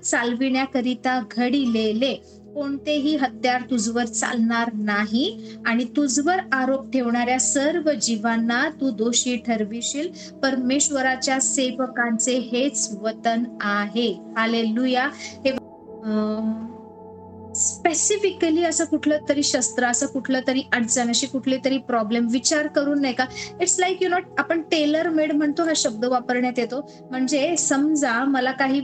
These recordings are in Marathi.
चालविण्याकरिता घडिलेले कोणतेही हत्यार तुझवर चालणार नाही आणि तुझवर आरोप ठेवणाऱ्या सर्व जीवांना तू दोषी ठरविशील. परमेश्वराच्या सेवकांचे हेच वतन आहे. हालेलुया. हे स्पेसिफिकली असं कुठलं तरी शस्त्र, असं कुठलं तरी अडचण, अशी कुठली तरी प्रॉब्लेम विचार करून नाही का, इट्स लाईक आपण टेलर मेड म्हणतो, हा शब्द वापरण्यात येतो. म्हणजे समजा मला काही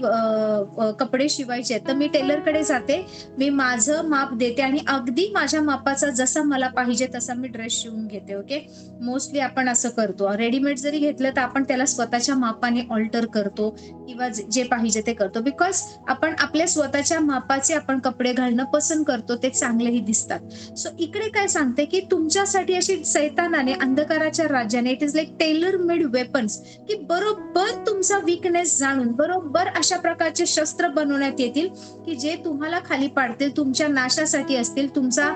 कपडे शिवायचे तर मी टेलरकडे जाते, मी माझं माप देते आणि अगदी माझ्या मापाचा जसा मला पाहिजे तसा मी ड्रेस शिवून घेते. ओके, मोस्टली आपण असं करतो. रेडीमेड जरी घेतलं तर आपण त्याला स्वतःच्या मापाने ऑल्टर करतो किंवा जे पाहिजे ते करतो, बिकॉज आपण आपल्या स्वतःच्या मापाचे आपण कपडे घालणं पसंत करतो, ते चांगलेही दिसतात. सो इकडे काय सांगते की तुमच्यासाठी अशी सैतानाने, अंधकाराच्या राज्याने, it is like tailor made weapons, की बरोबर तुमचा वीकनेस जाणून बरोबर अशा प्रकारचे शस्त्र बनवण्यात येतील की जे तुम्हाला खाली पाडतील, तुमच्या नाशासाठी असतील, तुमचा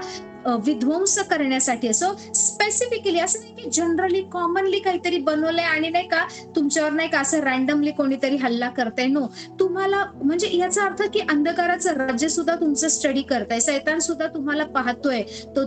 विध्वंस करण्यासाठी. असो स्पेसिफिकली, असं नाही की जनरली कॉमनली काहीतरी बनवलंय आणि नाही का तुमच्यावर नाही का असं रॅन्डमली कोणीतरी हल्ला करताय. नो, तुम्हाला म्हणजे याचा अर्थ की अंधकाराचं राज्य सुद्धा तुमचं स्टडी करताय, सैतान सुद्धा तुम्हाला पाहतोय, तो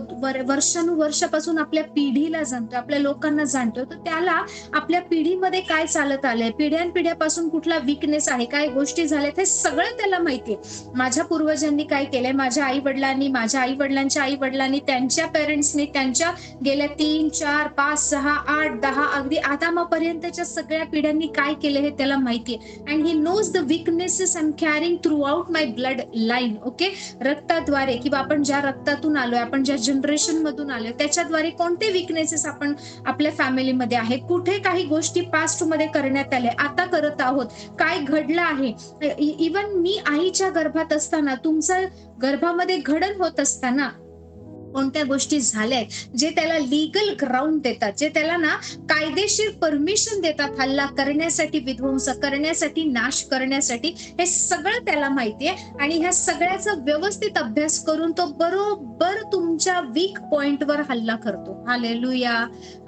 वर्षानुवर्षापासून आपल्या पिढीला जाणतोय, आपल्या लोकांना जाणतोय. तर त्याला आपल्या पिढीमध्ये काय चालत आलंय, पिढ्यानपिढ्यापासून कुठला वीकनेस आहे, काय गोष्टी झाल्यात, हे सगळं त्याला माहितीये. माझ्या पूर्वजांनी काय केलंय, माझ्या आई वडिलांनी, माझ्या आई वडिलांच्या आई वडिलांनी, त्यांच्या पेरेंट्सनी, त्यांच्या गेल्या 3, 4, 5, 6, 8, 10 अगदी आदामापर्यंतच्या सगळ्या पिढ्यांनी काय केलं हे त्याला माहितीये. And he knows the weaknesses I am carrying throughout my bloodline. Okay, रक्ताद्वारे किंवा आपण ज्या रक्तातून आलोय, आपण ज्या जनरेशन मधून आलोय, त्याच्याद्वारे कोणते वीकनेसेस आपण आपल्या फॅमिलीमध्ये आहे, कुठे काही गोष्टी पास्ट मध्ये करण्यात आल्या, आता करत आहोत, काय घडलं आहे. इवन मी आईच्या गर्भात असताना, तुमच्या गर्भामध्ये घडण होत असताना कोणत्या गोष्टी झाल्यात जे त्याला लीगल ग्राउंड देतात, जे त्याला ना कायदेशीर परमिशन देतात हल्ला करण्यासाठी, विध्वंस करण्यासाठी, नाश करण्यासाठी, हे सगळं त्याला माहितीये. आणि ह्या सगळ्याचा व्यवस्थित अभ्यास करून तो बरोबर तुमच्या वीक पॉइंटवर हल्ला करतो. Hallelujah,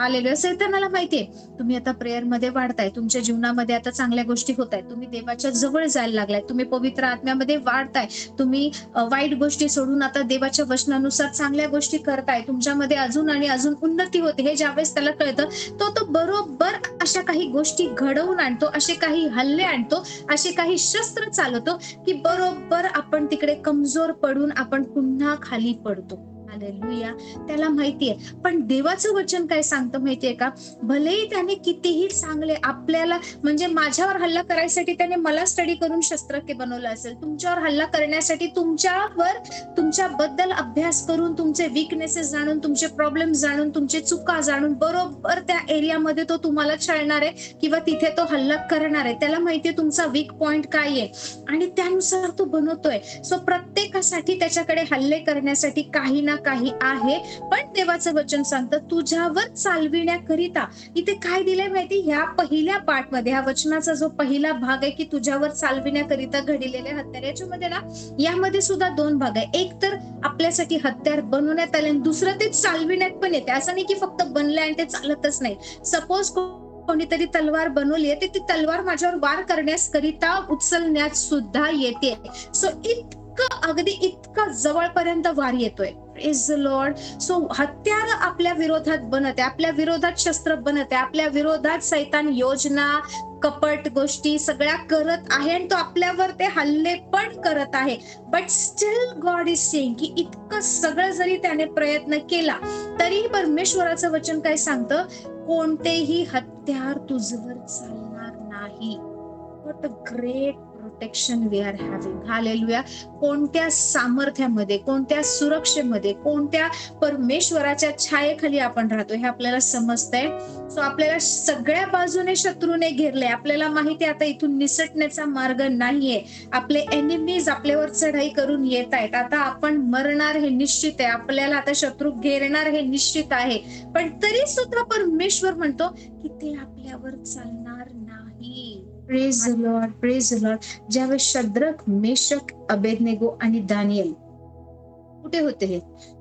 hallelujah. सैतानाला माहितीये तुम्ही आता प्रेयर मध्ये वाढताय, तुमच्या जीवनामध्ये आता चांगल्या गोष्टी होत आहेत, तुम्ही देवाच्या जवळ जायला लागलाय, तुम्ही पवित्र आत्म्यामध्ये वाढताय, तुम्ही वाईट गोष्टी सोडून आता देवाच्या वचनानुसार चांगल्या गोष्टी करताय, तुमच्यामध्ये अजून आणि अजून उन्नती होते. हे ज्यावेळेस त्याला कळतं, तो बरोबर अशा काही गोष्टी घडवून आणतो, असे काही हल्ले आणतो, असे काही शस्त्र चालवतो की बरोबर आपण तिकडे कमजोर पडून आपण पुन्हा खाली पडतो. हालेलुया. त्याला माहितीये. पण देवाचं वचन काय सांगतं माहितीये का, भलेही त्याने कितीही चांगले आपल्याला, म्हणजे माझ्यावर हल्ला करायसाठी त्याने मला स्टडी करून शस्त्र बनवलं असेल, तुमच्यावर हल्ला करण्यासाठी तुमच्यावर, तुमच्याबद्दल अभ्यास करून, तुमचे वीकनेसेस जाणून, तुमचे प्रॉब्लेम जाणून, तुमचे चुका जाणून बरोबर त्या एरियामध्ये तो तुम्हाला छळणार आहे किंवा तिथे तो हल्ला करणार आहे. त्याला माहितीये तुमचा वीक पॉइंट काय आहे आणि त्यानुसार तो बनवतोय. सो प्रत्येकासाठी त्याच्याकडे हल्ले करण्यासाठी काही ना काही आहे. पण देवाचं वचन सांगतं तुझ्यावर चालविण्याकरिता. इथे काय दिलंय माहिती, ह्या पहिल्या पार्ट मध्ये, ह्या वचनाचा जो पहिला भाग आहे की तुझ्यावर चालविण्याकरिता घडलेले हत्यार, याच्यामध्ये ना, यामध्ये सुद्धा 2 भाग आहे. एक तर आपल्यासाठी हत्यार बनवण्यात आले आणि दुसरं ते चालविण्यात पण येते. असं नाही की फक्त बनलंय आणि ते चालतच नाही. सपोज कोणीतरी तलवार बनवली आहे, ती तलवार माझ्यावर वार करण्यास करिता उचलण्यात सुद्धा येते. सो अगदी इतकं जवळपर्यंत वार येतोय. Praise the Lord. सो हत्यार आपल्या विरोधात बनत आहे, आपल्या विरोधात शस्त्र बनत आहे, आपल्या विरोधात सैतान योजना, कपट गोष्टी सगळ्या करत आहे आणि तो आपल्यावर ते हल्ले पण करत आहे. But still God is saying की इतकं सगळं जरी त्याने प्रयत्न केला तरी परमेश्वराचं वचन काय सांगतं, कोणतेही हत्यार तुझवर चालणार नाही. What a great protection we are having. Hallelujah. कोणत्या सामर्थ्यामध्ये, कोणत्या सुरक्षेमध्ये, कोणत्या परमेश्वराच्या छायेखाली आपण राहतो हे आपल्याला समजतंय. सो आपल्याला सगळ्या बाजूने शत्रूने घेरले, आपल्याला माहिती आता इथून निसटण्याचा मार्ग नाहीये. आपले एनिमीज आपल्यावर चढाई करून येत आहेत. आता आपण मरणार हे निश्चित आहे, आपल्याला आता शत्रू घेरणार हे निश्चित आहे. पण तरी सुद्धा परमेश्वर म्हणतो की ते आपल्यावर चालणार नाही. Praise the Lord, praise the Lord. ज्यावेळेस शद्रक, मेशक, अबेदनेगो आणि दानियल कुठे होते, हे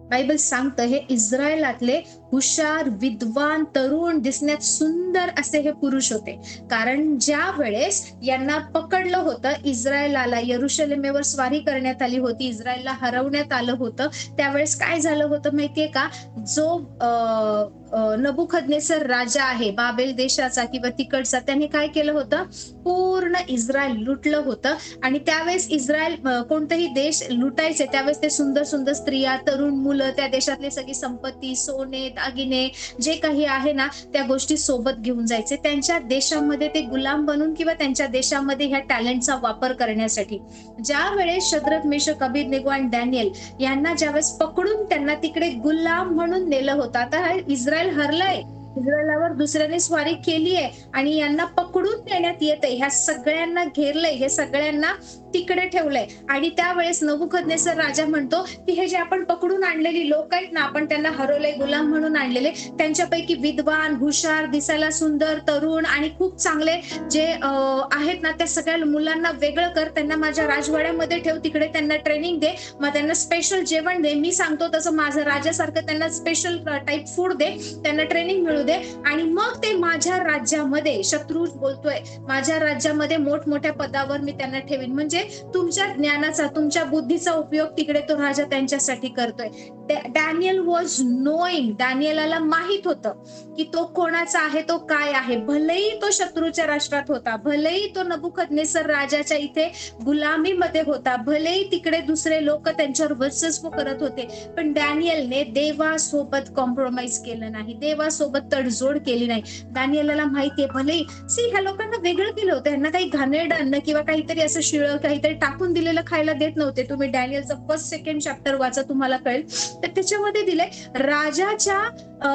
बायबल सांगतं, हे इस्रायलातले हुशार, विद्वान, तरुण, दिसण्यात सुंदर असे हे पुरुष होते. कारण ज्या वेळेस यांना पकडलं होतं, इस्रायलाला यरुशलेमेवर स्वारी करण्यात आली होती, इस्रायलला हरवण्यात आलं होतं, त्यावेळेस काय झालं होतं माहितीये का? जो नबुखदनेसर राजा आहे बाबेल देशाचा किंवा तिकडचा, त्याने काय केलं होतं? पूर्ण इस्रायल लुटलं होतं. आणि त्यावेळेस इस्रायल कोणताही देश लुटायचे त्यावेळेस ते सुंदर सुंदर स्त्रिया, तरुण मुलं, त्या देशातली सगळी संपत्ती, सोने, दागिने जे काही आहे ना, त्या गोष्टी सोबत घेऊन जायचे त्यांच्या देशामध्ये, ते गुलाम बनून किंवा त्यांच्या देशामध्ये ह्या टॅलेंटचा वापर करण्यासाठी. ज्या वेळेस शद्रक, मेशक, अबेदनेगो आणि डॅनियल यांना ज्यावेळेस पकडून त्यांना तिकडे गुलाम म्हणून नेलं होतं. आता इस्रायल हरलाय, इस्रायलावर दुसऱ्याने स्वारी केली आहे आणि यांना पकडून नेण्यात येते, ह्या सगळ्यांना घेरलंय, हे सगळ्यांना तिकडे ठेवलंय. आणि त्यावेळेस नबुखदनेसर राजा म्हणतो की हे जे आपण पकडून आणलेली लोक आहेत ना, आपण त्यांना हरवलंय, गुलाम म्हणून आणलेले, त्यांच्यापैकी विद्वान, हुशार, दिसायला सुंदर, तरुण आणि खूप चांगले जे आहेत ना, त्या सगळ्या मुलांना वेगळं कर, त्यांना माझ्या राजवाड्यामध्ये ठेव, तिकडे त्यांना ट्रेनिंग दे, मग त्यांना स्पेशल जेवण दे, मी सांगतो तसं माझं राजासारखं त्यांना स्पेशल टाईप फूड दे, त्यांना ट्रेनिंग मिळू दे, आणि मग ते माझ्या राज्यामध्ये, शत्रू बोलतोय, माझ्या राज्यामध्ये मोठमोठ्या पदावर मी त्यांना ठेवीन. म्हणजे तुमच्या ज्ञानाचा, तुमच्या बुद्धीचा उपयोग तिकडे तो राजा त्यांच्यासाठी करतोय. डॅनियल वॉज नोईंग, डॅनियलला माहित होतं की तो कोणाचा आहे, तो काय आहे. भलेही तो शत्रूच्या राष्ट्रात होता, भलेही तो नबुखदनेसर राजाच्या इथे गुलामीमध्ये होता, भलेही तिकडे दुसरे लोक त्यांच्यावर वर्चस्व करत होते, पण डॅनियलने देवासोबत कॉम्प्रोमाइज केलं नाही, देवासोबत तडजोड केली नाही. डॅनियलला माहितीये, भलेही ह्या लोकांना वेगळं केलं होतं, यांना काही घाणेरडं अन्न किंवा काहीतरी असं शिळं काहीतरी टाकून दिलेलं खायला देत नव्हते. तुम्ही डॅनियलचं 1st-2nd चॅप्टर वाचा, तुम्हाला कळेल. तर त्याच्यामध्ये दिलंय राजाच्या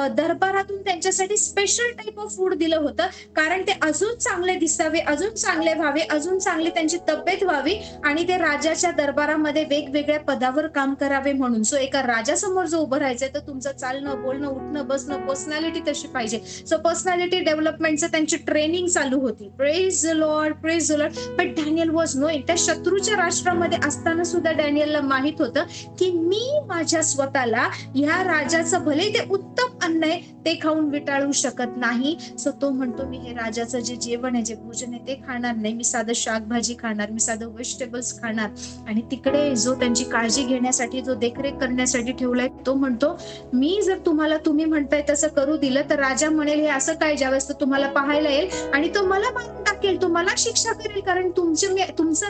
दरबारातून त्यांच्यासाठी स्पेशल टाईप ऑफ फूड दिलं होतं, कारण ते अजून चांगले दिसावे, अजून चांगले व्हावे, अजून चांगली त्यांची तब्येत व्हावी आणि ते राजाच्या दरबारामध्ये वेगवेगळ्या पदावर काम करावे म्हणून. सो एका राजासमोर जो उभं राहायचंय तर तुमचं चालणं, बोलणं, उठणं, बसणं, पर्सनॅलिटी तशी पाहिजे. सो पर्सनॅलिटी डेव्हलपमेंटचं त्यांची ट्रेनिंग चालू होती. Praise the Lord, praise the Lord. But Daniel was knowing, त्या शत्रूच्या राष्ट्रामध्ये असताना सुद्धा डॅनियलला माहित होतं की मी माझ्या स्वतःला ह्या राजाचं, भले ते उत्तम अन्न आहे, ते खाऊन विटाळू शकत नाही. सो तो म्हणतो मी हे राजाचं जे जेवण आहे, जे भोजन आहे ते खाणार नाही, मी साधं शाकभाजी खाणार, मी साधं व्हेजिटेबल्स खाणार. आणि तिकडे जो त्यांची काळजी घेण्यासाठी, जो देखरेख करण्यासाठी ठेवलाय, तो म्हणतो मी जर तुम्हाला, तुम्ही म्हणताय तसं करू दिलं तर राजा म्हणेल हे असं काय, ज्यावेळेस तो तुम्हाला पाहायला येईल आणि तो मला मारून टाकेल, तो मला शिक्षा करेल, कारण तुमचं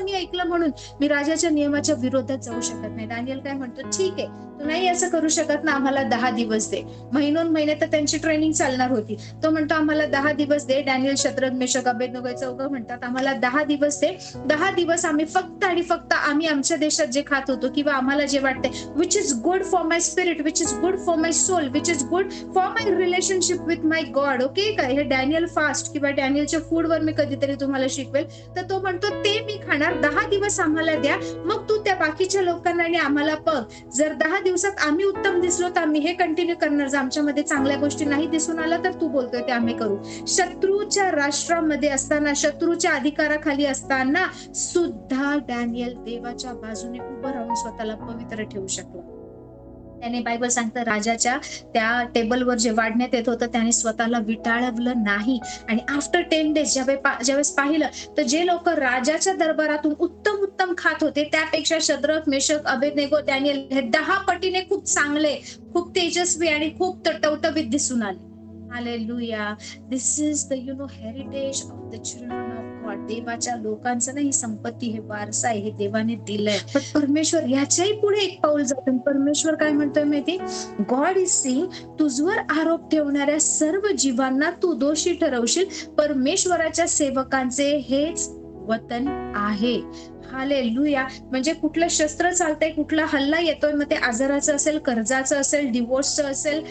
मी ऐकलं म्हणून मी राजाच्या नियमाच्या विरोधात जाऊ शकत नाही. डॅनियल काय म्हणतो, ठीक आहे, तू नाही असं करू शकत ना, आम्हाला 10 दिवस दे. महिने तर त्यांची ट्रेनिंग चालणार होती. तो म्हणतो आम्हाला 10 दिवस दे. डॅनियल, शद्रक, मेशक, अबेदनेगो चौघं म्हणतात आम्हाला 10 दिवस दे. 10 दिवस आम्ही फक्त आणि फक्त आम्ही आमच्या देशात जे खात होतो किंवा आम्हाला जे वाटतंय, which is good for my spirit, which is good for my soul, which is good for my relationship with my God. Okay, काय हे डॅनियल फास्ट किंवा डॅनियलच्या फूडवर मी कधीतरी तुम्हाला शिकवेल. तर तो म्हणतो ते मी खाणार, 10 दिवस आम्हाला द्या, मग तू त्या बाकीच्या लोकांना आणि आम्हाला बघ. जर 10 दिवसात आम्ही उत्तम दिसलो तर आम्ही हे कंटिन्यू करणार, जर आमच्यामध्ये चांगल्या गोष्टी नाही दिसून आला तर तू बोलतोय ते आम्ही करू. शत्रूच्या राष्ट्रामध्ये असताना, शत्रूच्या अधिकाराखाली असताना सुद्धा डॅनियल देवाच्या बाजूने उभं राहून स्वतःला पवित्र ठेवू शकला. त्याने, बायबल सांगतं, राजाच्या त्या टेबलवर जे वाढण्यात येत होतं त्याने स्वतःला विटाळवलं नाही. आणि आफ्टर 10 डेज ज्यावेळेस पाहिलं तर जे लोक राजाच्या दरबारातून उत्तम खात होते त्यापेक्षा शद्रक, मेशक, अबेदनेगो, डॅनियल हे 10 पटीने खूप चांगले, खूप तेजस्वी आणि खूप टवटवीत दिसून आले. Hallelujah. This is the heritage of the children of God. देवाच्या लोकांचं ना ही संपत्ती, हे वारसा आहे, हे देवाने दिलंय. पण परमेश्वर याच्याही पुढे एक पाऊल जातं. परमेश्वर काय म्हणतोय माहिती, गॉड इज सेइंग, तुझवर आरोप ठेवणाऱ्या सर्व जीवांना तू दोषी ठरवशील. परमेश्वराच्या सेवकांचे हेच वतन आहे. हालेलुया. म्हणजे कुठलं शस्त्र चालतंय, कुठला हल्ला येतोय, मग ते आजाराचं असेल, कर्जाचं असेल, डिवोर्सचं असेल,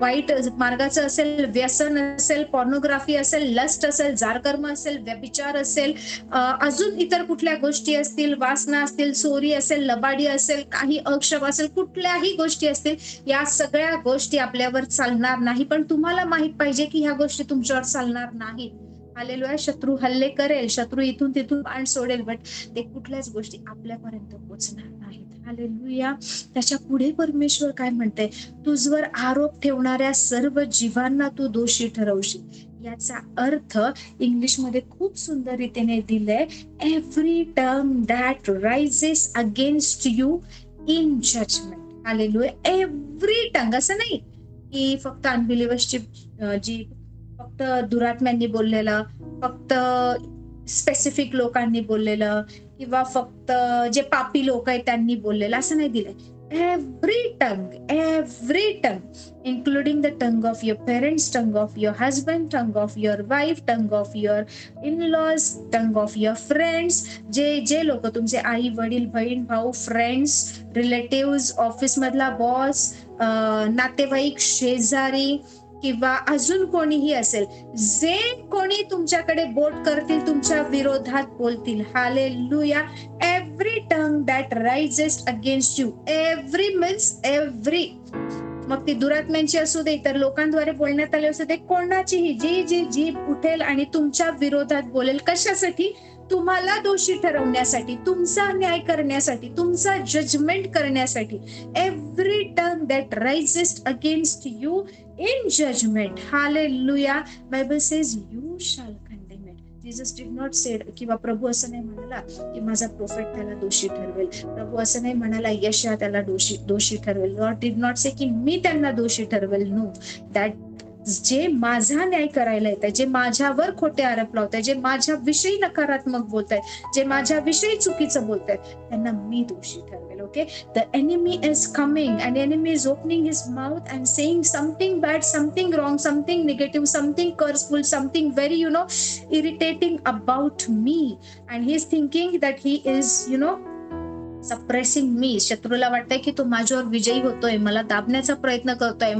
वाईट मार्गाचं असेल, व्यसन असेल, पॉर्नोग्राफी असेल, लस्ट असेल, जारकर्म असेल, व्यभिचार असेल, अजून इतर कुठल्या गोष्टी असतील, वासना असतील, चोरी असेल, लबाडी असेल, काही अक्षम असेल, कुठल्याही गोष्टी असतील, या सगळ्या गोष्टी आपल्यावर चालणार नाही. पण तुम्हाला माहित पाहिजे की ह्या गोष्टी तुमच्यावर चालणार नाहीत. हालेलुया. शत्रू हल्ले करेल, शत्रू इथून तिथून बाण सोडेल, बट ते कुठल्याच गोष्टी आपल्यापर्यंत पोहोचणार नाहीत. हालेलुया. त्याच्या पुढे परमेश्वर काय म्हणते, तुझवर आरोप ठेवणाऱ्या सर्व जीवांना तू दोषी ठरवशील. याचा अर्थ इंग्लिशमध्ये खूप सुंदर रीतीने दिलंय, every tongue that rises against you in judgment. Hallelujah. Every tongue, असं नाही की फक्त अनबिलिव्हर्सची जी फक्त दुरात्म्यांनी बोललेलं, फक्त स्पेसिफिक लोकांनी बोललेलं, किंवा फक्त जे पापी लोक आहेत त्यांनी बोललेलं, असं नाही दिलंय. Every tongue, including the tongue of your parents, tongue of your husband, tongue of your wife, tongue of your in-laws, tongue of your friends. जे लोक तुमचे आई वडील बहीण भाऊ फ्रेंड्स रिलेटिव्ह ऑफिस मधला बॉस नातेवाईक शेजारी किंवा अजून कोणीही असेल, जे कोणी तुमच्याकडे बोट करतील तुमच्या विरोधात बोलतील. Hallelujah. Every tongue that rises against you. Every means every, मग ती दुरात्म्यांची असू दे, इतर लोकांद्वारे बोलण्यात आले असू दे, कोणाचीही जी जी जीभ उठेल आणि तुमच्या विरोधात बोलेल, कशासाठी? तुम्हाला दोषी ठरवण्यासाठी, तुमचा न्याय करण्यासाठी, तुमचा जजमेंट करण्यासाठी. Every tongue that rises against you in judgment. Hallelujah. Bible says you shall condemn it. Jesus did not said, किंवा प्रभू असं नाही म्हणाला की माझा प्रोफेट त्याला दोषी ठरवेल. प्रभू असं नाही म्हणाला यशया त्याला दोषी ठरवेल. लॉर्ड डिड नॉट से की मी त्यांना दोषी ठरवेल. नो, दॅट जे माझा न्याय करायला येत आहे, जे माझ्यावर खोटे आरोप लावत आहे, जे माझ्या विषयी नकारात्मक बोलत आहेत, जे माझ्या विषयी चुकीचं बोलत आहेत, त्यांना मी दोषी ठरवेल. Okay, the enemy is coming and enemy is opening his mouth and saying something bad, something wrong, something negative, something curseful, something very irritating about me, and he is thinking that he is suppressing me. शत्रूला वाटतंय की तो माझ्यावर विजयी होतोय, मला दाबण्याचा प्रयत्न करतोय,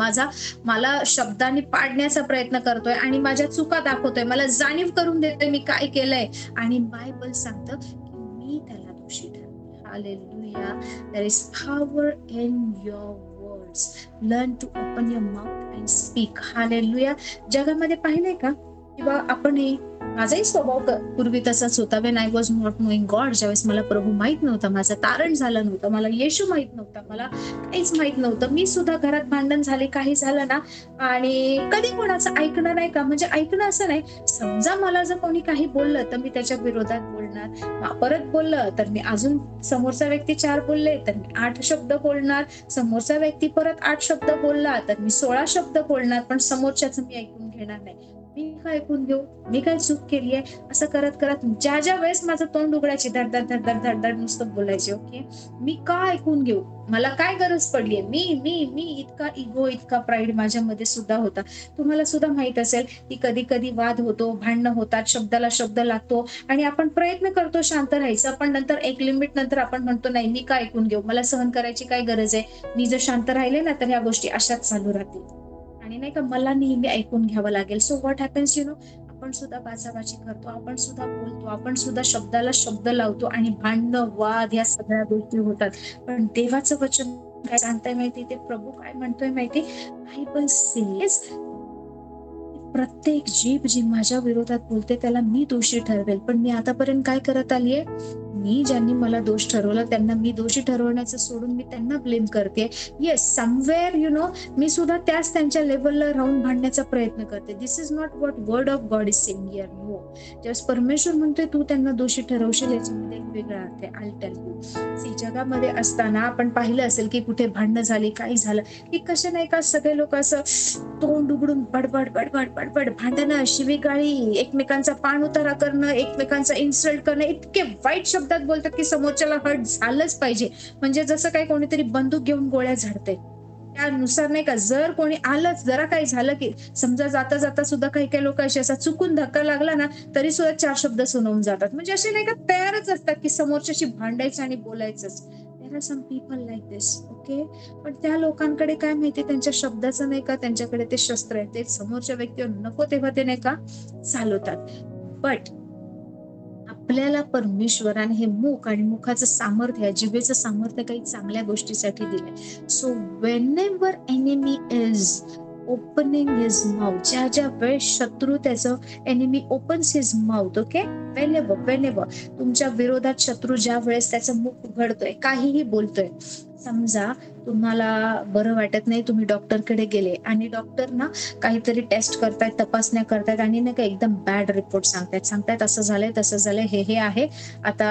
मला शब्दांनी पाडण्याचा प्रयत्न करतोय आणि माझ्या चुका दाखवतोय, मला जाणीव करून देतोय मी काय केलंय. आणि बायबल सांगतं की मी त्याला दोषी ठरवेन. Hallelujah. There is power in your words. Learn to open your mouth and speak. Hallelujah. जगामध्ये पाहिलंय का, किंवा आपणही, माझाही स्वभाव पूर्वी तसाच होता. When I was not knowing God, ज्यावेळेस मला प्रभू माहित नव्हता, माझं तारण झालं नव्हतं, मला येशू माहित नव्हता, मला काहीच माहित नव्हतं, मी सुद्धा घरात भांडण झाले, काही झालं ना, आणि कधी कोणाचं ऐकणं नाही का, म्हणजे ऐकणं असं नाही, समजा मला जर कोणी काही बोललं तर मी त्याच्या विरोधात बोलणार, परत बोललं तर मी अजून, समोरचा व्यक्ती 4 बोलले तर मी 8 शब्द बोलणार, समोरचा व्यक्ती परत 8 शब्द बोलला तर मी 16 शब्द बोलणार, पण समोरच्याचं मी ऐकून घेणार नाही. मी काय ऐकून घेऊ, मी काय चूक केली आहे, असं करत करत ज्या वेळेस माझं तोंड उघडायची धडधड धडधड धडधड नुसतं बोलायचे. ओके, मी का ऐकून घेऊ, मला काय गरज पडलीये, मी इतका इगो, इतका प्राईड माझ्यामध्ये सुद्धा होता. तुम्हाला सुद्धा माहित असेल की कधी कधी वाद होतो, भांडणं होतात, शब्दाला शब्द लागतो आणि आपण प्रयत्न करतो शांत राहायचं, पण नंतर एक लिमिट नंतर आपण म्हणतो नाही, मी काय ऐकून घेऊ, मला सहन करायची काय गरज आहे, मी जर शांत राहिले ना तर ह्या गोष्टी अशाच चालू राहतील आणि नाही का, मला नेहमी ऐकून घ्यावं लागेल. सो व्हॉट हॅपन्स, आपण सुद्धा बाचाबाची करतो, आपण सुद्धा बोलतो, आपण सुद्धा शब्दाला शब्द लावतो आणि भांडणं, वाद, ह्या सगळ्या गोष्टी होतात. पण देवाचं वचन काय सांगताय माहिती, ते प्रभू काय म्हणतोय माहिती, बायबल सेज प्रत्येक जीभ जी माझ्या विरोधात बोलते त्याला मी दोषी ठरवेल. पण मी आतापर्यंत काय करत आलीये, मी ज्यांनी मला दोष ठरवलं त्यांना मी दोषी ठरवण्याचं सोडून मी त्यांना ब्लेम करते. येस, समवेअर मी सुद्धा त्यांच्या लेवलला राहून भांडण्याचा प्रयत्न करते. This is not what word of God is saying here. No, ज्यावेळेस परमेश्वर म्हणतोय तू त्यांना दोषी ठरवशील, याच्यामध्ये एक वेगळा अर्थ आहे. आय टेल यू, सी, जगामध्ये असताना आपण पाहिलं असेल की कुठे भांडणं झाली, काही झालं की कशा नाही का सगळे लोक असं तोंड उघडून बडबड बडबड बडबड, भांडणं, शिवीगाळी, एकमेकांचा पाण उतारा करणं, एकमेकांचा इन्सल्ट करणं, इतके वाईट शब्दात बोलतात की समोरच्याला हर्ट झालंच पाहिजे. म्हणजे जसं काही कोणीतरी बंदूक घेऊन गोळ्या झाडते त्यानुसार नाही का, जर कोणी आलंच, जरा काही झालं की समजा जाता जाता सुद्धा काही काही लोक असे असा चुकून धक्का लागला ना तरी सुद्धा 4 शब्द सुनावून जातात. म्हणजे असे नाही का तयारच असतात की समोरच्याशी भांडायचं आणि बोलायचंच. There are some people like this. Okay, पण त्या लोकांकडे काय माहिती, त्यांच्या शब्दाचं नाही का, त्यांच्याकडे ते शस्त्र आहे, ते समोरच्या व्यक्तीवर नको तेव्हा ते नाही का चालवतात. बट आपल्याला परमेश्वराने हे मुख आणि मुखाचं सामर्थ्य, जिभेचं सामर्थ्य काही चांगल्या गोष्टीसाठी दिलंय. So when ever enemy is opening his mouth, ज्या ज्या वेळेस शत्रू त्याचं enemy opens his mouth, okay, whenever तुमच्या विरोधात शत्रू ज्या वेळेस त्याचं मुख उघडतोय, काहीही बोलतोय, समजा तुम्हाला बरं वाटत नाही, तुम्ही डॉक्टरकडे गेले आणि डॉक्टर ना काहीतरी टेस्ट करतायत, तपासण्या करतायत आणि ना का एकदम बॅड रिपोर्ट सांगतायत असं झालंय तसं झालंय, हे आहे, आता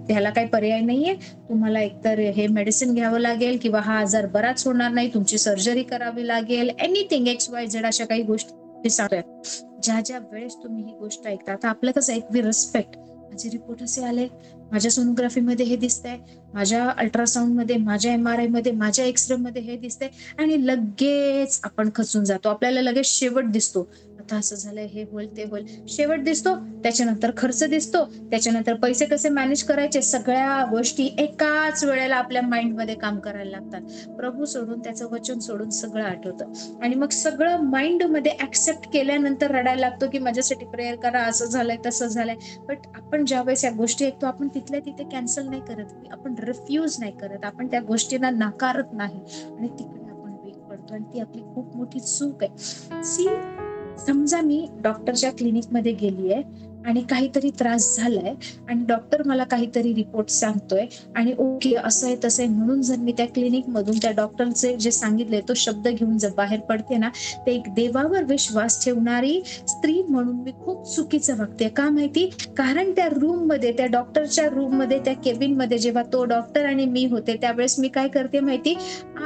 ह्याला काही पर्याय नाहीये, तुम्हाला एकतर हे मेडिसिन घ्यावं लागेल किंवा हा आजार बराच होणार नाही, तुमची सर्जरी करावी लागेल, एनिथिंग XYZ अशा काही गोष्टी सांगतोय. ज्या ज्या वेळेस तुम्ही ही गोष्ट ऐकता, आता आपलं कसं एक वी रिस्पेक्ट, माझे रिपोर्ट असे आले, माझ्या सोनोग्राफी मध्ये हे दिसतंय, माझ्या अल्ट्रासाऊंड मध्ये, माझ्या MRI मध्ये, माझ्या एक्सरे मध्ये हे दिसतंय आणि लगेच आपण खचून जातो, आपल्याला लगेच शेवट दिसतो, आता असं झालंय, हे होईल ते होईल, शेवट दिसतो, त्याच्यानंतर खर्च दिसतो, त्याच्यानंतर पैसे कसे मॅनेज करायचे, सगळ्या गोष्टी एकाच वेळेला आपल्या माइंड मध्ये काम करायला लागतात. प्रभू सोडून, त्याचं वचन सोडून सगळं आठवतं आणि मग सगळं माइंड मध्ये ऍक्सेप्ट केल्यानंतर रडायला लागतो की माझ्यासाठी प्रेयर करा, असं झालंय तसं झालंय. बट आपण ज्यावेळेस या गोष्टी ऐकतो, आपण तिथल्या तिथे कॅन्सल नाही करत, आपण रिफ्यूज नाही करत, आपण त्या गोष्टींना नाकारत नाही आणि तिकडे आपण वीक पडतो आणि ती आपली खूप मोठी चूक आहे. सी, समजा मी डॉक्टरच्या क्लिनिक मध्ये गेलीये आणि काहीतरी त्रास झालाय आणि डॉक्टर मला काहीतरी रिपोर्ट सांगतोय आणि ओके असं आहे तसं आहे म्हणून जर मी त्या क्लिनिक मधून त्या डॉक्टरचे जे सांगितले तो शब्द घेऊन जर बाहेर पडते ना, ते एक देवावर विश्वास ठेवणारी स्त्री म्हणून मी खूप चुकीचं वागते. का माहिती? कारण त्या रूम मध्ये, त्या डॉक्टरच्या रूम मध्ये, त्या केबिन मध्ये जेव्हा तो डॉक्टर आणि मी होते, त्यावेळेस मी काय करते माहिती?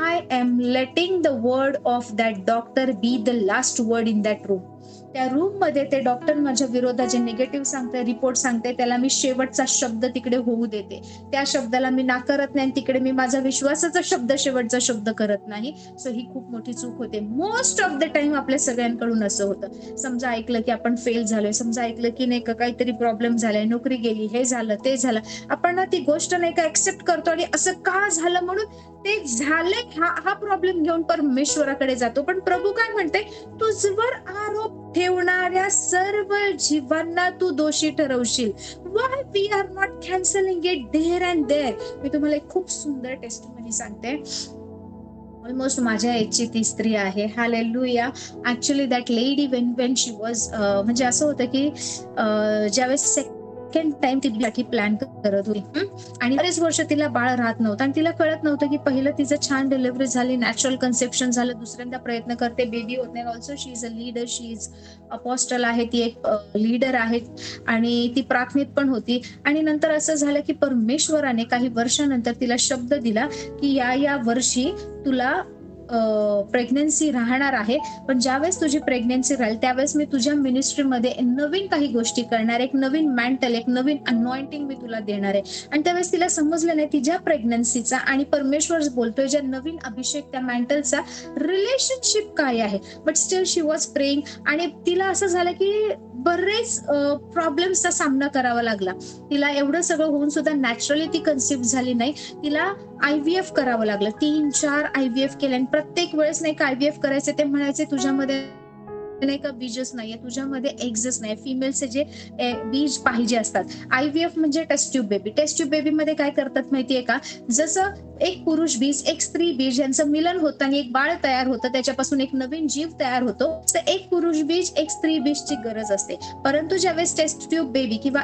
I am letting the word of that doctor be the last word in that room. त्या रूम मध्ये ते डॉक्टर माझ्या विरोधात जे निगेटिव्ह सांगते, रिपोर्ट सांगते, त्याला मी शेवटचा शब्द तिकडे होऊ देते. त्या शब्दाला मी नाकारत नाही, तिकडे मी माझा विश्वासाचा शब्द शेवटचा शब्द करत नाही. सो ही खूप मोठी चूक होते. मोस्ट ऑफ द टाइम आपल्या सगळ्यांकडून असं होतं. समजा ऐकलं की आपण फेल झालोय, समजा ऐकलं की नाही का काहीतरी प्रॉब्लेम झालाय, नोकरी गेली, हे झालं ते झालं, आपण ना ती गोष्ट नाही का ऍक्सेप्ट करतो आणि असं का झालं म्हणून ते झालंय हा प्रॉब्लेम घेऊन परमेश्वराकडे जातो. पण प्रभू काय म्हणते? तुझवर आरोप ठेवणाऱ्या सर्व जीवांना तू दोषी ठरवशील. Why we are not canceling it there and there? मी तुम्हाला एक खूप सुंदर टेस्टिमनी सांगते. ऑलमोस्ट माझ्या एजची ती स्त्री आहे. Hallelujah. Actually that lady Wien she was, म्हणजे असं होतं की ज्यावेळेस सेकंड टाइम तिच्यासाठी प्लॅन करत होती आणि बरेच वर्ष तिला बाळ राहत नव्हतं आणि तिला कळत नव्हतं की पहिलं तिचं छान डिलिव्हरी झाली, नॅचरल कन्सेप्शन झालं, दुसऱ्यांदा प्रयत्न करते, बेबी होत नाही. Also she is a leader, she is apostle आहे, ती एक लीडर आहे आणि ती प्रार्थनिक पण होती. आणि नंतर असं झालं की परमेश्वराने काही वर्षानंतर तिला शब्द दिला की या वर्षी तुला प्रेग्नन्सी राहणार आहे, पण ज्यावेळेस तुझी प्रेग्नन्सी राहील त्यावेळेस मी तुझ्या मिनिस्ट्रीमध्ये नवीन काही गोष्टी करणार, एक नवीन मॅन्टल, एक नवीन अनॉइंटिंग मी तुला देणार आहे. आणि त्यावेळेस तिला समजलं नाही तिच्या प्रेग्नन्सीचा आणि परमेश्वर बोलतोय ज्या नवीन अभिषेक त्या मॅन्टलचा रिलेशनशिप काय आहे. But still she was praying आणि तिला असं झालं की बरेच प्रॉब्लेम्सचा सामना करावा लागला. तिला एवढं सगळं होऊन सुद्धा नॅचरली ती कन्सिव्ह झाली नाही. तिला IVF करावं लागलं. 3-4 IVF केले आणि प्रत्येक वेळेस नाही का IVF करायचे ते म्हणायचे तुझ्यामध्ये नाही का बीजच नाहीये, तुझ्यामध्ये एग्जच नाही, फिमेलचे जे बीज पाहिजे असतात. IVF म्हणजे test tube baby. Test tube baby मध्ये काय करतात माहितीये का? जसं एक पुरुष बीज, एक स्त्री बीज यांचं मिलन होतं आणि एक बाळ तयार होतं, त्याच्यापासून एक नवीन जीव तयार होतो. तर एक पुरुष बीज, एक स्त्री बीजची गरज असते. परंतु ज्यावेळेस टेस्ट ट्यूब बेबी किंवा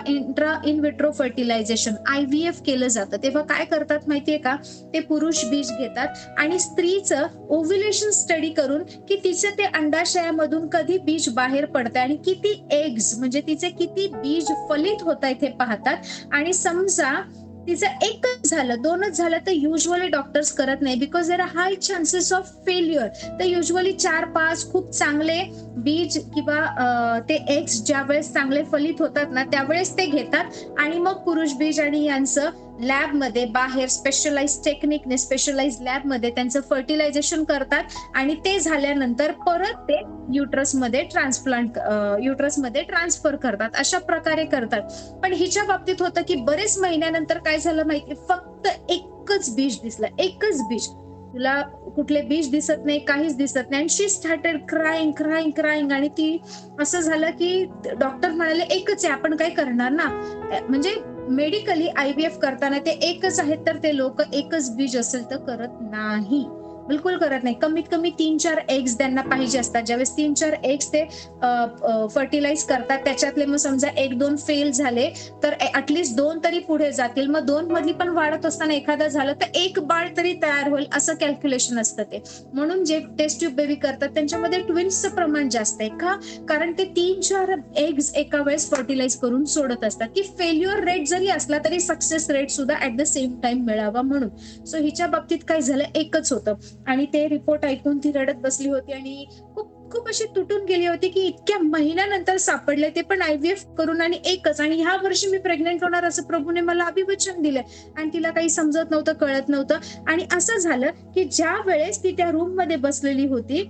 इन विट्रो फर्टिलायझेशन IVF केलं जातं तेव्हा काय करतात माहितीये का? ते पुरुष बीज घेतात आणि स्त्रीचं ओव्ह्युलेशन स्टडी करून की तिचं ते अंडाशयामधून कधी बीज बाहेर पडतंय आणि किती एग्स म्हणजे तिचे किती बीज फलित होत आहेत हे पाहतात. आणि समजा तिचं एकच झालं, 2च झालं तर युजली डॉक्टर्स करत नाही, because there are high chances of failure. तर युजली 4-5 खूप चांगले बीज किंवा ते एग्स ज्या वेळेस चांगले फलित होतात ना त्यावेळेस ते घेतात आणि मग पुरुष बीज आणि यांचं लॅबमध्ये बाहेर स्पेशलाइज टेक्निकने स्पेशलाइज लॅबमध्ये त्यांचं फर्टिलायझेशन करतात आणि ते झाल्यानंतर परत ते युट्रसमध्ये ट्रान्सफर करतात. अशा प्रकारे करतात. पण हिच्या बाबतीत होतं की बरेच महिन्यानंतर काय झालं माहिती? फक्त एकच बीज दिसलं, एकच बीज. तुला कुठले बीज दिसत नाही, काहीच दिसत नाही. आणि शी स्टार्टेड क्राईंग आणि ती असं झालं की डॉक्टर म्हणाले एकच आहे, आपण काय करणार ना. म्हणजे मेडिकली IVF करताना ते एकच आहेत तर ते लोक एकच बीज असेल तर करत नाही. बिलकुल करत नाही. कमीत कमी 3-4 एग्स त्यांना पाहिजे असतात. ज्यावेळेस 3-4 एग्स ते फर्टिलाइज करतात, त्याच्यातले मग समजा 1-2 फेल झाले, तर ॲटलीस्ट 2 तरी पुढे जातील. मग 2 मधली पण वाढत असताना एखादं झालं, तर एक बाळ तरी तयार होईल, असं कॅल्क्युलेशन असतं ते. म्हणून जे टेस्ट ट्यूब बेबी करतात त्यांच्यामध्ये ट्विन्सचं प्रमाण जास्त आहे. का? कारण ते 3-4 एग्स एका वेळेस फर्टिलाइज करून सोडत असतात, की फेल्युअर रेट जरी असला तरी सक्सेस रेट सुद्धा ऍट द सेम टाइम मिळावा म्हणून. सो हिच्या बाबतीत काय झालं, एकच होतं आणि ते रिपोर्ट ऐकून ती रडत बसली होती आणि खूप खूप अशी तुटून गेली होती, की इतक्या महिन्यानंतर सापडले, ते पण IVF करून आणि एकच. आणि ह्या वर्षी मी प्रेग्नेंट होणार असं प्रभूने मला अभिवचन दिलंय. आणि तिला काही समजत नव्हतं, कळत नव्हतं. आणि असं झालं की ज्या वेळेस ती त्या रूम मध्ये बसलेली होती,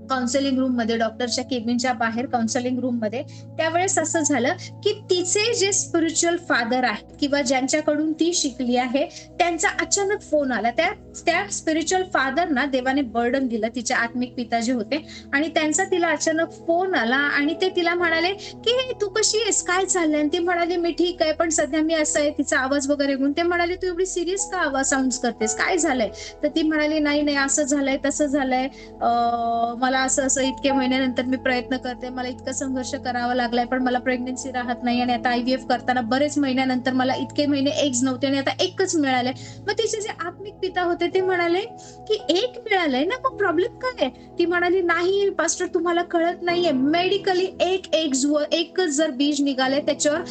काउन्सिलिंग रूम मध्ये, डॉक्टरच्या केबिनच्या बाहेर काउन्सिलिंग रूम मध्ये, त्यावेळेस असं झालं की तिचे जे स्पिरिच्युअल फादर आहेत किंवा ज्यांच्याकडून ती शिकली आहे, त्यांचा अचानक फोन आला. त्या स्पिरिच्युअल फादरना देवाने बर्डन दिलं, तिचे आत्मिक पिता जे होते, आणि त्यांचा तिला अचानक फोन आला आणि ते तिला म्हणाले की तू कशी आहेस, काय चाललंय? आणि ती म्हणाली मी ठीक आहे, पण सध्या मी असं आहे. तिचा आवाज वगैरे घेऊन ते म्हणाले तू एवढी सिरियस का आवाज साऊंड करतेस, काय झालंय? तर ती म्हणाली नाही नाही, असं झालंय तसं झालंय, मला असं असं इतके महिन्यानंतर मी प्रयत्न करते, मला इतका संघर्ष करावा लागलाय, पण मला प्रेग्नन्सी राहत नाही. आणि आता IVF करताना बरेच महिन्यानंतर मला इतके महिने एग्स नव्हते आणि आता एकच मिळाले. मग तिचे जे आत्मिक पिता होते ते म्हणाले की एक मिळालंय ना, मग प्रॉब्लेम काय आहे? ती म्हणाली नाही पास्टर, तुम्हाला कळत नाहीये, मेडिकली एकच जर बीज निघाले त्याच्यावर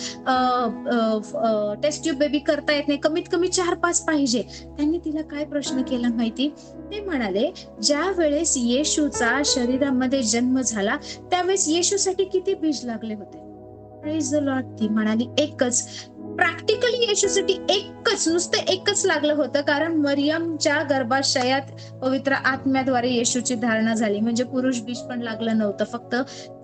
टेस्ट ट्यूब बेबी करता येत नाही, कमीत कमी 4-5 पाहिजे. त्यांनी तिला काय प्रश्न केला माहिती? ते म्हणाले ज्या वेळेस येशूचा शरीरामध्ये जन्म झाला त्यावेळेस येशूसाठी किती बीज लागले होते? Praise the Lord. ती म्हणाली एकच. प्रॅक्टिकली येशूसाठी एकच, नुसतं एकच लागलं होतं, कारण मरियमच्या गर्भाशयात पवित्र आत्म्याद्वारे येशूची धारणा झाली, म्हणजे पुरुष बीज पण लागलं नव्हतं, फक्त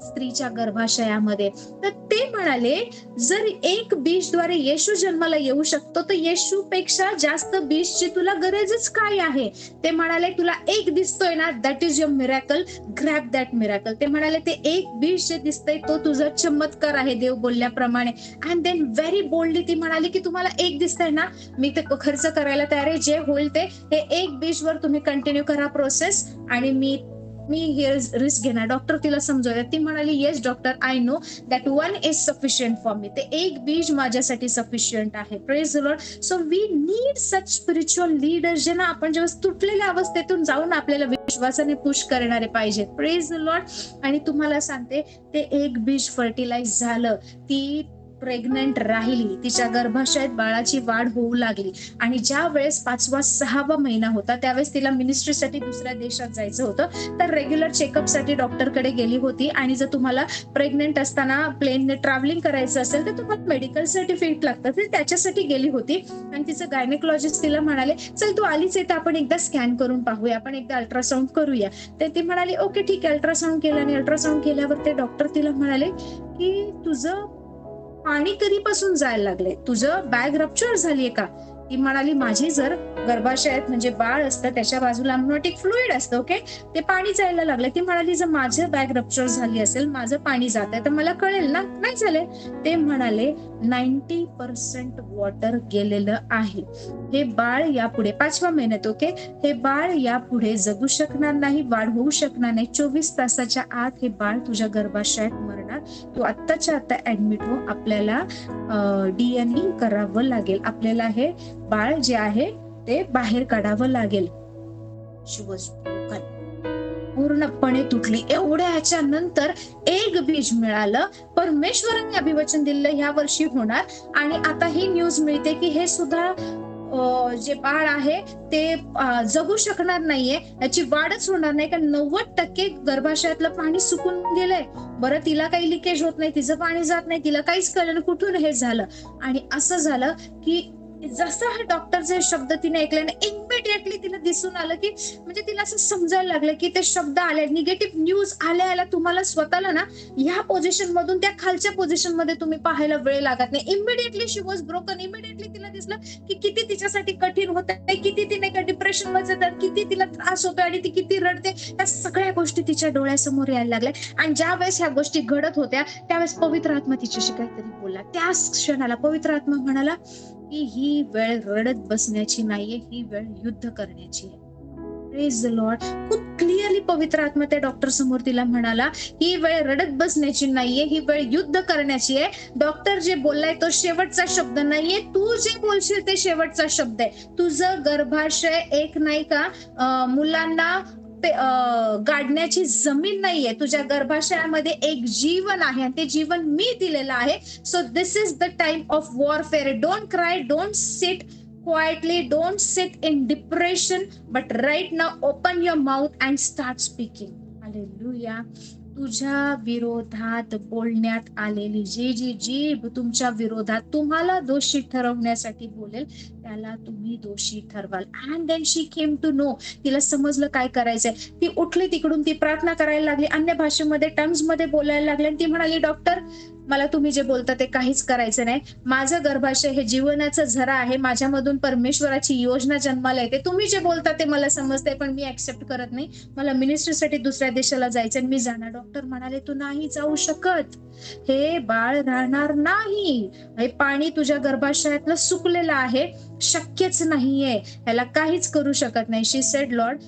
स्त्रीच्या गर्भाशयामध्ये. तर ते म्हणाले जर एक बीजद्वारे येशू जन्माला येऊ शकतो, तर येशूपेक्षा जास्त बीजची तुला गरजच काय आहे? ते म्हणाले तुला एक दिसतोय ना, that is your miracle, grab that miracle. ते म्हणाले ते एक बीज जे दिसतंय तो तुझा चमत्कार आहे, देव बोलल्याप्रमाणे. अँड देन व्हेरी बोल्डली ती म्हणाली की तुम्हाला एक दिसतंय ना, मी ते खर्च करायला तयार आहे, जे होईल ते. हे एक बीजवर तुम्ही कंटिन्यू करा प्रोसेस, आणि मी रिस्क घेणार. डॉक्टर तिला समजवलं. ती म्हणाली yes doctor, I know that one is sufficient for me. ते एक बीज माझ्यासाठी सफिशियंट आहे. Praise the Lord. So we need such spiritual leaders, जे ना आपण जेव्हा तुटलेल्या अवस्थेतून जाऊन आपल्याला विश्वासाने पुश करणारे पाहिजेत. Praise the Lord. आणि तुम्हाला सांगते, ते एक बीज फर्टिलाइज झालं, ती प्रेग्नंट राहिली, तिच्या गर्भाशयात बाळाची वाढ होऊ लागली. आणि ज्या वेळेस 5वा-6वा महिना होता त्यावेळेस तिला मिनिस्ट्रीसाठी दुसऱ्या देशात जायचं होतं, तर रेग्युलर चेकअपसाठी डॉक्टरकडे गेली होती. आणि जर तुम्हाला प्रेग्नंट असताना प्लेनने ट्रॅव्हलिंग करायचं असेल तर तुम्हाला मेडिकल सर्टिफिकेट लागतं, तर त्याच्यासाठी गेली होती. आणि तिचं गायनेकोलॉजिस्ट तिला म्हणाले चल तू आलीच आहे तर आपण एकदा स्कॅन करून पाहूया, आपण एकदा अल्ट्रासाऊंड करूया. तर ती म्हणाली ओके ठीक आहे. अल्ट्रासाऊंड केलं आणि अल्ट्रासाऊंड केल्यावर ते डॉक्टर तिला म्हणाले की तुझं पाणी कधीपासून जायला लागले, तुझं बॅग रप्चर झालीये का? ती म्हणाली माझी जर गर्भाशयात म्हणजे बाळ असतं त्याच्या बाजूला अम्नियोटिक फ्लुइड असतं, ओके, ते पाणी जायला लागलं. ती म्हणाली जर माझं बॅग रप्चर झाली असेल, माझं पाणी जात आहे तर मला कळेल ना. नाही झाले. ते म्हणाले 90% वॉटर गेलेलं आहे. हे बाळ यापुढे 5व्या महिन्यात, ओके, हे बाळ यापुढे जगू शकणार नाही, वाढ होऊ शकणार नाही. 24 तासाच्या आत हे बाळ तुझ्या गर्भाशयात मरणार. तू आत्ताच्या आता ऍडमिट हो, आपल्याला DNA करावं लागेल, आपल्याला हे बाळ जे आहे ते बाहेर काढावं लागेल. पूर्णपणे तुटली. एवढ्या ह्याच्या नंतर एक बीज मिळालं. परमेश्वरांनी अभिवचन दिलं ह्या वर्षी होणार. आणि आता ही न्यूज मिळते की हे सुद्धा जे बाळ आहे ते जगू शकणार नाहीये, याची वाढच होणार नाही, कारण 90% गर्भाशयातलं पाणी सुकून गेलंय. बरं तिला काही लिकेज होत नाही, तिचं पाणी जात नाही, तिला काहीच कळलं कुठून हे झालं. आणि असं झालं की जसं हा डॉक्टरचे शब्द तिने ऐकल्याने इमिडिएटली तिला दिसून आलं की म्हणजे तिला असं समजायला लागलं की ते शब्द आले, निगेटिव्ह न्यूज आल्या तुम्हाला स्वतःला ना ह्या पोझिशन मधून त्या खालच्या पोझिशन मध्ये तुम्ही पाहायला वेळ लागत नाही. Immediately she was broken. Immediately तिला दिसलं की किती तिच्यासाठी कठीण होत आहे, किती तिने का डिप्रेशन मध्ये जातात, किती तिला त्रास होतो आणि ती किती रडते. त्या सगळ्या गोष्टी तिच्या डोळ्यासमोर यायला लागल्या. आणि ज्या वेळेस ह्या गोष्टी घडत होत्या त्यावेळेस पवित्र आत्मा तिच्याशी काहीतरी बोलला. त्याच क्षणाला पवित्र आत्मा म्हणाला की ही वेळ रडत बसण्याची नाहीये, ही वेळ युद्ध करण्याची आहे. Praise the Lord. खूप क्लिअरली पवित्र आत्मा त्या डॉक्टर समोर तिला म्हणाला, ही वेळ रडत बसण्याची नाहीये, ही वेळ युद्ध करण्याची आहे. डॉक्टर जे बोललाय तो शेवटचा शब्द नाहीये, तू जे बोलशील ते शेवटचा शब्द आहे. तुझं गर्भाशय एक नाही का मुलांना गाडण्याची जमीन नाहीये, तुझ्या गर्भाशयामध्ये एक जीवन आहे आणि ते जीवन मी दिलेलं आहे. So this is the time of warfare. Don't cry, don't sit quietly, don't sit in depression, but right now open your mouth and start speaking. Hallelujah. तुझ्या विरोधात बोलण्यात आलेली जी जी जीभ तुमच्या विरोधात तुम्हाला दोषी ठरवण्यासाठी बोलेल, त्याला तुम्ही दोषी ठरवाल. And then she came to know. तिला समजलं काय करायचंय. ती उठली तिकडून, ती प्रार्थना करायला लागली, अन्य भाषेमध्ये टंग्स मध्ये बोलायला लागली आणि ती म्हणाली, डॉक्टर मला तुम्ही जे बोलता ते काहीच करायचं नाही. माझं गर्भाशय हे जीवनाचं झरा आहे, माझ्यामधून परमेश्वराची योजना जन्माला येते. तुम्ही जे बोलता ते मला समजतंय, पण मी ऍक्सेप्ट करत नाही. मला मिनिस्ट्रीसाठी दुसऱ्या देशाला जायचं, मी जाणार. डॉक्टर म्हणाले, तू नाही जाऊ शकत, हे बाळ राहणार नाही. हे पाणी तुझ्या गर्भाशयातलं सुकलेलं आहे, शक्यच नाहीये, ह्याला काहीच करू शकत नाही. शी सेड लॉर्ड.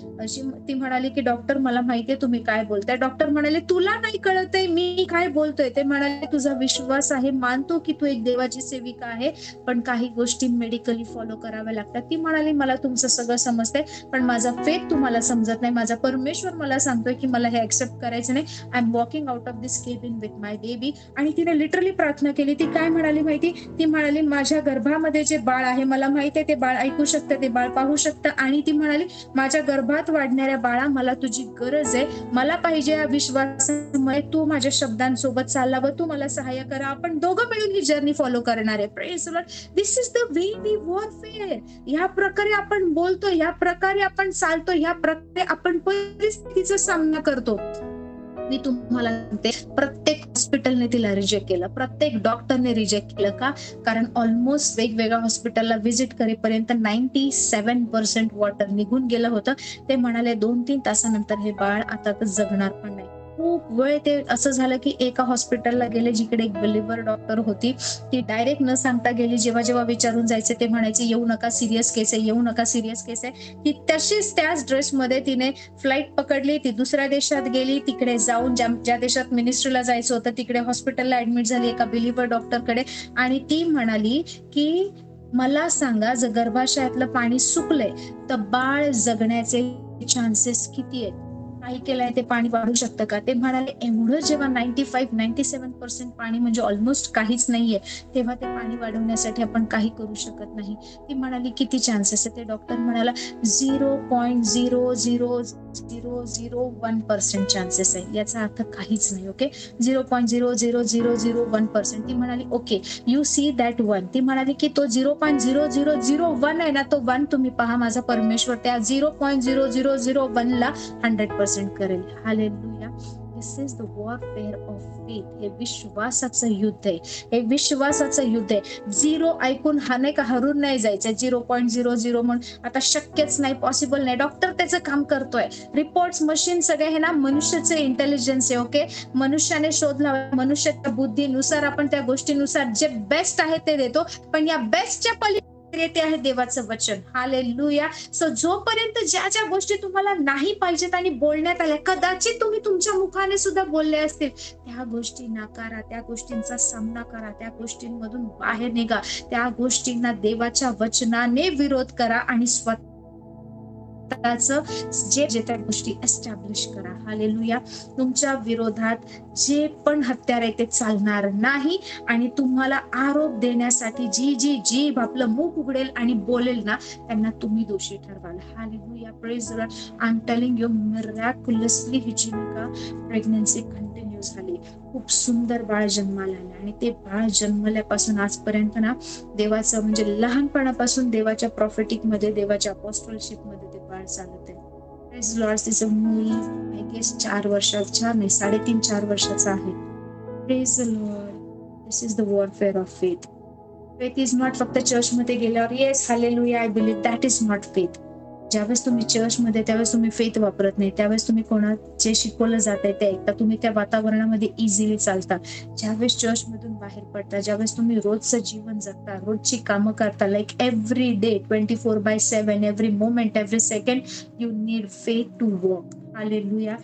ती म्हणाली की डॉक्टर मला माहितीये तुम्ही काय बोलताय. डॉक्टर म्हणाले, तुला नाही कळतंय मी काय बोलतोय. ते म्हणाले, तुझा विश्वास आहे, मानतो की तू एक देवाची सेविका आहे, पण काही गोष्टी मेडिकली फॉलो कराव्या लागतात. ती म्हणाली, मला तुमचं सगळं समजतंय, पण माझा फेथ तुम्हाला समजत नाही. माझा परमेश्वर मला सांगतोय की मला हे ऍक्सेप्ट करायचं नाही. I am walking out of this cabin with my baby. आणि तिने लिटरली प्रार्थना केली. ती काय म्हणाली माहिती. ती म्हणाली, माझ्या गर्भामध्ये जे बाळ आहे मला माहितीये ते बाळ ऐकू शकतं, ते बाळ पाहू शकतं. आणि ती म्हणाली, माझ्या गर्भात वाढणाऱ्या बाळा मला तुझी गरज आहे. मला पाहिजे या विश्वासामुळे तू माझ्या शब्दांसोबत चालला व तू मला सहाय्य करा. आपण दोघं मिळून ही जर्नी फॉलो करणार आहे. Praise the Lord. This is the way we warfare. ह्या प्रकारे आपण बोलतो, ह्या प्रकारे आपण चालतो, ह्या प्रकारे आपण परिस्थितीचा सामना करतो. मी तुम्हाला सांगते, प्रत्येक हॉस्पिटलने तिला रिजेक्ट केलं, प्रत्येक डॉक्टरने रिजेक्ट केलं. का? कारण ऑलमोस्ट वेगवेगळ्या हॉस्पिटलला व्हिजिट करेपर्यंत 97% वॉटर निघून गेलं होतं. ते म्हणाले 2-3 तासानंतर हे बाळ आता तर जगणार पण नाही. खूप वेळ ते असं झालं की एका हॉस्पिटलला गेले जिकडे एक बिलिव्हर डॉक्टर होती. ती डायरेक्ट न सांगता गेली. जेव्हा जेव्हा विचारून जायचे ते म्हणायचे, येऊ नका, सिरियस केस आहे, येऊ नका, सिरियस केस आहे. ती तशीच त्याच ड्रेसमध्ये तिने फ्लाईट पकडली, ती दुसऱ्या देशात गेली. तिकडे जाऊन ज्या देशात मिनिस्ट्रीला जायचं होतं तिकडे हॉस्पिटलला ऍडमिट झाली एका बिलिव्हर डॉक्टरकडे. आणि ती म्हणाली की मला सांगा, जर गर्भाशयातलं पाणी सुकलंय तर बाळ जगण्याचे चान्सेस किती आहेत. काही केलंय ते पाणी वाढू शकतं का. ते म्हणाले, एवढं जेव्हा 95-97% पाणी म्हणजे ऑलमोस्ट काहीच नाहीये, तेव्हा ते पाणी वाढवण्यासाठी आपण काही करू शकत नाही. ती म्हणाली, किती चान्सेस आहे. ते डॉक्टर म्हणाला 0.00001% चान्सेस आहे. याचा अर्थ काहीच नाही. ओके, 0.00001%. ती म्हणाली, ओके यू सी दॅट 1. ती म्हणाली की तो 0.0001 आहे ना, तो 1 तुम्ही पहा. माझा परमेश्वर त्या 0.0001 ला 100% करेल. Hallelujah. This is the warfare of faith. हे विश्वासाचं युद्ध आहे, हे विश्वासाचं युद्ध आहे. 0 ऐकून हा नाही का हरून नाही जायचं. 0.00 म्हणून आता शक्यच नाही, पॉसिबल नाही. डॉक्टर त्याचं काम करतोय. रिपोर्ट्स मशीन सगळे हे ना मनुष्याचे इंटेलिजन्स आहे. ओके, मनुष्याने शोध लावला, मनुष्याच्या बुद्धीनुसार आपण त्या गोष्टीनुसार जे बेस्ट आहे ते देतो, पण या बेस्टच्या पलीकडे ते आहे देवाचं वचन. हालेलुया. सो जोपर्यंत ज्या ज्या गोष्टी तुम्हाला नाही पाहिजेत आणि बोलण्यात आल्या, कदाचित तुम्ही तुमच्या मुखाने सुद्धा बोलले असतील, त्या गोष्टी नाकारा, त्या गोष्टींचा सामना करा, त्या गोष्टींमधून बाहेर निघा, त्या गोष्टींना देवाच्या वचनाने विरोध करा आणि जे त्या गोष्टी एस्टॅब्लिश करा. हालेलुया. तुमच्या विरोधात जे पण हत्यार आहे ते चालणार नाही आणि तुम्हाला आरोप देण्यासाठी जी जी जीभ आपलं मुख उघडेल आणि बोलेल ना, त्यांना तुम्ही दोषी ठरवाल. Hallelujah. Praise the Lord. I am telling you, miraculously ही जीविका प्रेग्नन्सी कंटिन्यू झाली. खूप सुंदर बाळ जन्माला आलं आणि ते बाळ जन्मल्यापासून आजपर्यंत ना, देवाचं म्हणजे लहानपणापासून देवाच्या प्रॉफेटिक मध्ये, देवाच्या अपॉस्टलशिप मध्ये ते बाळ चालत आहे. Praise the Lord. तिचं मूल आय गेस 4 वर्षाचा नाही, 3.5-4 वर्षाचा आहे. Praise the Lord. This is the warfare of faith. Faith is not फक्त चर्चमध्ये गेल्यावर yes hallelujah I believe, that is not faith. ज्यावेळेस तुम्ही चर्चमध्ये, त्यावेळेस तुम्ही फेथ वापरत नाही, त्यावेळेस तुम्ही जे शिकवलं जात आहे ते ऐकता, तुम्ही त्या वातावरणामध्ये इझिली चालता. ज्यावेळेस चर्चमधून बाहेर पडता, ज्यावेळेस तुम्ही रोजचं जीवन जगता, रोजची कामं करता, like every day 24/7, every moment, every second, you need faith to walk. Hallelujah.